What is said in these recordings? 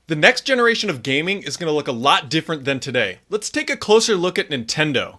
The next generation of gaming is going to look a lot different than today. Let's take a closer look at Nintendo.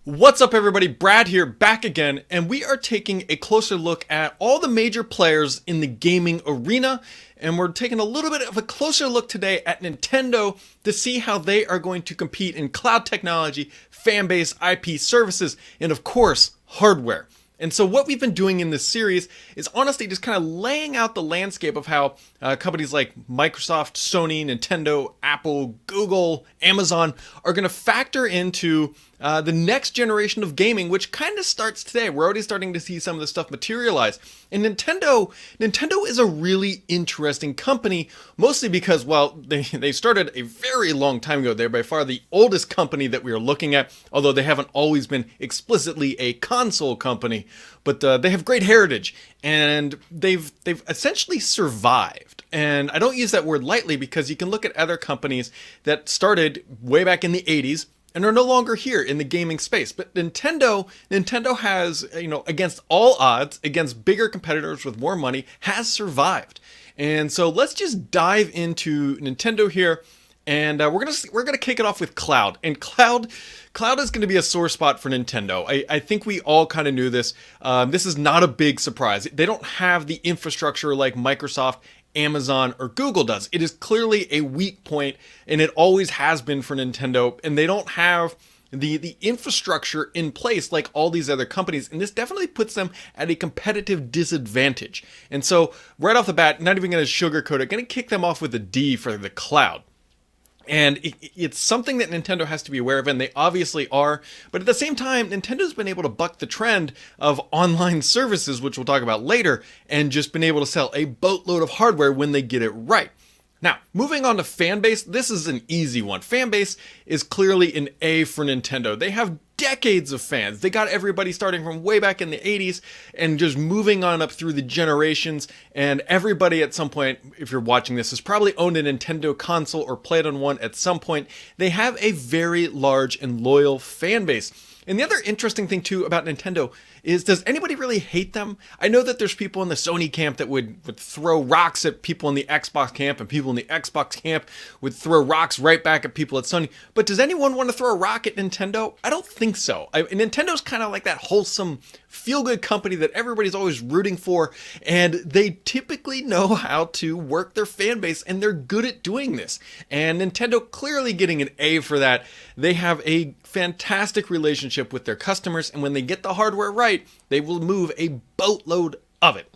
What's up everybody, Brad here, back again, and we are taking a closer look at all the major players in the gaming arena, and we're taking a little bit of a closer look today at Nintendo to see how they are going to compete in cloud technology, fan-based IP services, and of course, hardware. And so what we've been doing in this series is honestly just kind of laying out the landscape of how companies like Microsoft, Sony, Nintendo, Apple, Google, Amazon are going to factor into the next generation of gaming, which kind of starts today. We're already starting to see some of this stuff materialize. And Nintendo is a really interesting company, mostly because, well, they started a very long time ago. They're by far the oldest company that we are looking at, although they haven't always been explicitly a console company. But they have great heritage, and they've essentially survived. And I don't use that word lightly because you can look at other companies that started way back in the 80s and are no longer here in the gaming space. But Nintendo has, against all odds, against bigger competitors with more money, has survived. And so let's just dive into Nintendo here. And we're gonna kick it off with cloud. And cloud is going to be a sore spot for Nintendo. I think we all kind of knew this. This is not a big surprise. They don't have the infrastructure like Microsoft, Amazon, or Google does. It is clearly a weak point, and it always has been for Nintendo. And they don't have the infrastructure in place like all these other companies, and this definitely puts them at a competitive disadvantage. And so right off the bat, not even going to sugarcoat it, going to kick them off with a D for the cloud. And it's something that Nintendo has to be aware of, and they obviously are. But at the same time, Nintendo's been able to buck the trend of online services, which we'll talk about later, and just been able to sell a boatload of hardware when they get it right. Now, moving on to Fanbase, this is an easy one. Fanbase is clearly an A for Nintendo. They have decades of fans. They got everybody starting from way back in the 80s and just moving on up through the generations. And everybody at some point, if you're watching this, has probably owned a Nintendo console or played on one at some point. They have a very large and loyal fan base. And the other interesting thing too about Nintendo is, does anybody really hate them? I know that there's people in the Sony camp that would throw rocks at people in the Xbox camp, and people in the Xbox camp would throw rocks right back at people at Sony. But does anyone want to throw a rock at Nintendo? I don't think so. Nintendo's kind of like that wholesome, feel-good company that everybody's always rooting for, and they typically know how to work their fan base, and they're good at doing this. And Nintendo clearly getting an A for that. They have a fantastic relationship with their customers, and when they get the hardware right, they will move a boatload of it.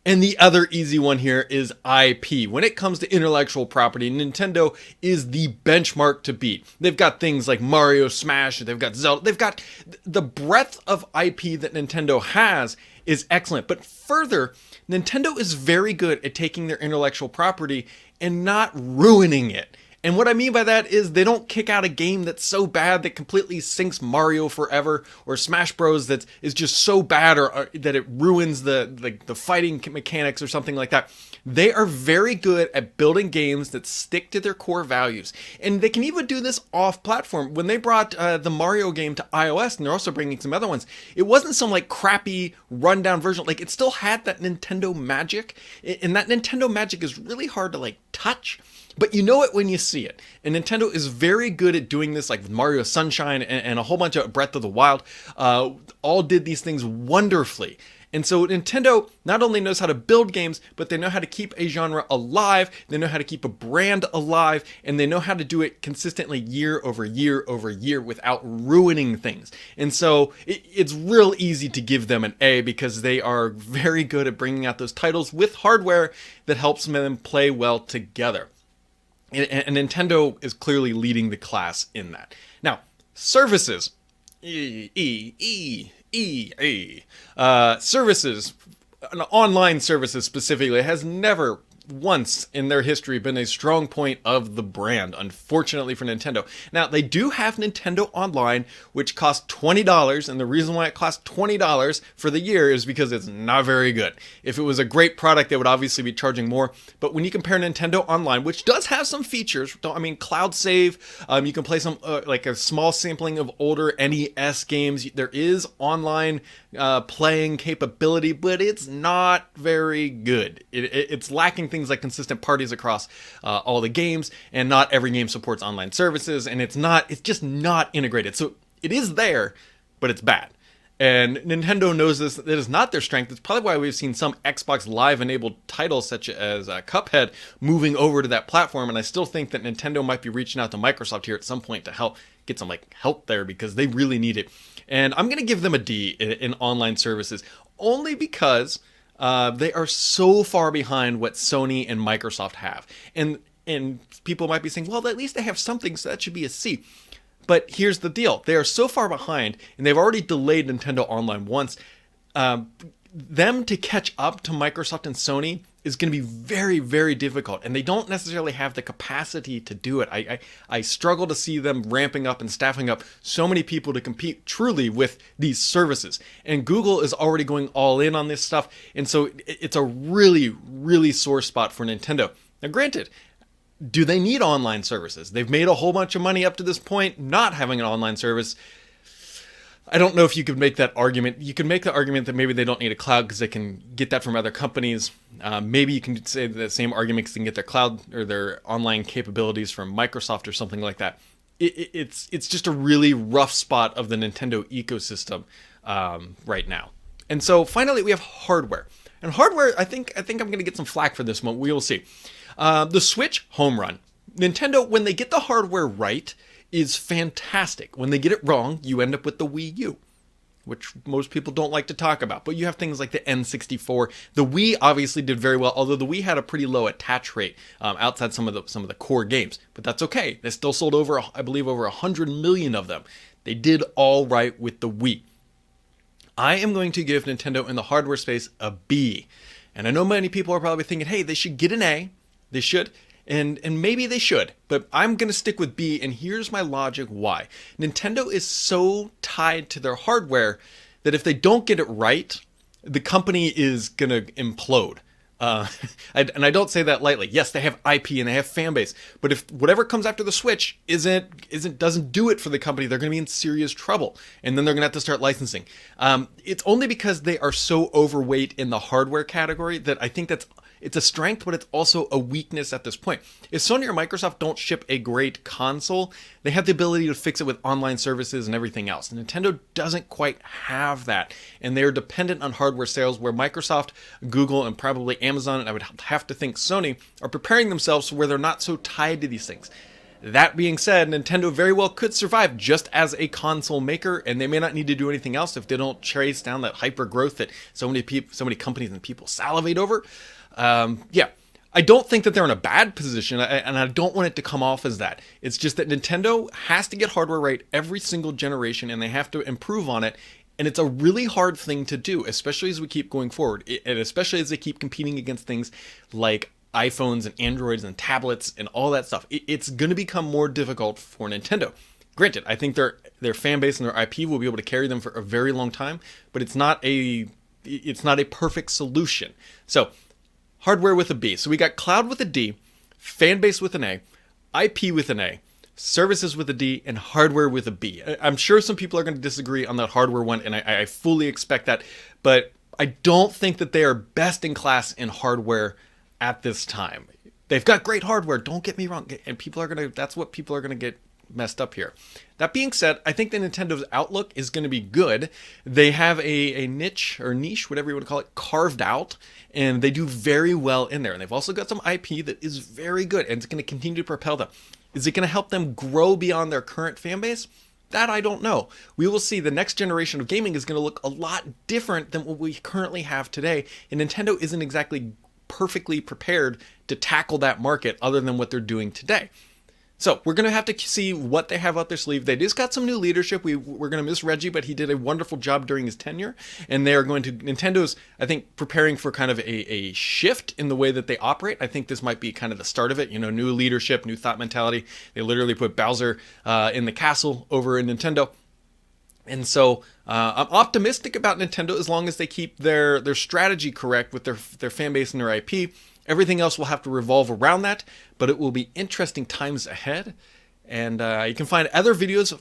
And the other easy one here is IP. When it comes to intellectual property, Nintendo is the benchmark to beat. They've got things like Mario, Smash, they've got Zelda, they've got the breadth of IP that Nintendo has is excellent. But further, Nintendo is very good at taking their intellectual property and not ruining it. And what I mean by that is they don't kick out a game that's so bad that completely sinks Mario forever, or Smash Bros. That is just so bad or that it ruins the fighting mechanics or something like that. They are very good at building games that stick to their core values. And they can even do this off-platform. When they brought the Mario game to iOS, and they're also bringing some other ones, it wasn't some like crappy rundown version. Like, it still had that Nintendo magic. And that Nintendo magic is really hard to like touch. But you know it when you see it. And Nintendo is very good at doing this, like with Mario Sunshine and a whole bunch of Breath of the Wild. All did these things wonderfully. And so Nintendo not only knows how to build games, but they know how to keep a genre alive, they know how to keep a brand alive, and they know how to do it consistently year over year over year without ruining things. And so it's real easy to give them an A because they are very good at bringing out those titles with hardware that helps them play well together. And Nintendo is clearly leading the class in that. Now, services. Services, online services specifically, has never once in their history been a strong point of the brand, unfortunately for Nintendo. Now, they do have Nintendo Online, which costs $20, and the reason why it costs $20 for the year is because it's not very good. If it was a great product, they would obviously be charging more, but when you compare Nintendo Online, which does have some features, cloud save, you can play some, like a small sampling of older NES games, there is online playing capability, but it's not very good. It's lacking things like consistent parties across all the games, and not every game supports online services, and it's just not integrated. So it is there, but it's bad. And Nintendo knows this. That is not their strength. It's probably why we've seen some Xbox Live enabled titles such as Cuphead moving over to that platform. And I still think that Nintendo might be reaching out to Microsoft here at some point to help get some help there, because they really need it. And I'm going to give them a D in online services, only because they are so far behind what Sony and Microsoft have. And people might be saying, well, at least they have something, so that should be a C. But here's the deal. They are so far behind, and they've already delayed Nintendo Online once. Them to catch up to Microsoft and Sony is going to be very, very difficult, and they don't necessarily have the capacity to do it. I struggle to see them ramping up and staffing up so many people to compete truly with these services. And Google is already going all in on this stuff, and so it's a really, really sore spot for Nintendo. Now, granted, do they need online services? They've made a whole bunch of money up to this point not having an online service. I don't know if you could make that argument. You can make the argument that maybe they don't need a cloud because they can get that from other companies. Maybe you can say the same argument because they can get their cloud or their online capabilities from Microsoft or something like that. It's just a really rough spot of the Nintendo ecosystem right now. And so finally we have hardware. And hardware, I think I'm going to get some flack for this one. We will see. The Switch, home run. Nintendo, when they get the hardware right, is fantastic. When they get it wrong, you end up with the Wii U, which most people don't like to talk about. But you have things like the N64. The Wii obviously did very well, although the Wii had a pretty low attach rate outside some of the core games. But that's okay. They still sold over 100 million of them. They did all right with the Wii. I am going to give Nintendo in the hardware space a B. And I know many people are probably thinking, hey, they should get an A. They should. And maybe they should, but I'm going to stick with B, and here's my logic why. Nintendo is so tied to their hardware that if they don't get it right, the company is going to implode. And I don't say that lightly. Yes, they have IP and they have Fanbase, but if whatever comes after the Switch doesn't do it for the company, they're going to be in serious trouble, and then they're going to have to start licensing. It's only because they are so overweight in the hardware category that I think it's a strength, but it's also a weakness at this point. If Sony or Microsoft don't ship a great console, they have the ability to fix it with online services and everything else. Nintendo doesn't quite have that, and they are dependent on hardware sales, where Microsoft, Google, and probably Amazon, and I would have to think Sony, are preparing themselves where they're not so tied to these things. That being said, Nintendo very well could survive just as a console maker, and they may not need to do anything else if they don't chase down that hyper growth that so many companies and people salivate over. I don't think that they're in a bad position, and I don't want it to come off as that. It's just that Nintendo has to get hardware right every single generation, and they have to improve on it, and it's a really hard thing to do, especially as we keep going forward, and especially as they keep competing against things like iPhones and Androids and tablets and all that stuff. It's going to become more difficult for Nintendo. Granted, I think their fan base and their IP will be able to carry them for a very long time, but it's not a perfect solution. So, hardware with a B. So we got cloud with a D, fan base with an A, IP with an A, services with a D, and hardware with a B. I'm sure some people are going to disagree on that hardware one, and I fully expect that, but I don't think that they are best in class in hardware at this time. They've got great hardware, don't get me wrong, and that's what people are going to get messed up here. That being said, I think that Nintendo's outlook is going to be good. They have a niche, whatever you want to call it, carved out, and they do very well in there. And they've also got some IP that is very good, and it's going to continue to propel them. Is it going to help them grow beyond their current fan base? That I don't know. We will see. The next generation of gaming is going to look a lot different than what we currently have today, and Nintendo isn't exactly perfectly prepared to tackle that market other than what they're doing today. So we're gonna have to see what they have up their sleeve. They just got some new leadership. We're gonna miss Reggie, but he did a wonderful job during his tenure. And they are going to Nintendo's, I think, preparing for kind of a shift in the way that they operate. I think this might be kind of the start of it. You know, new leadership, new thought mentality. They literally put Bowser in the castle over in Nintendo. And so I'm optimistic about Nintendo as long as they keep their strategy correct with their fan base and their IP. Everything else will have to revolve around that, but it will be interesting times ahead. And you can find other videos,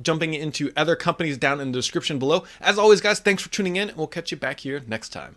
jumping into other companies down in the description below. As always, guys, thanks for tuning in, and we'll catch you back here next time.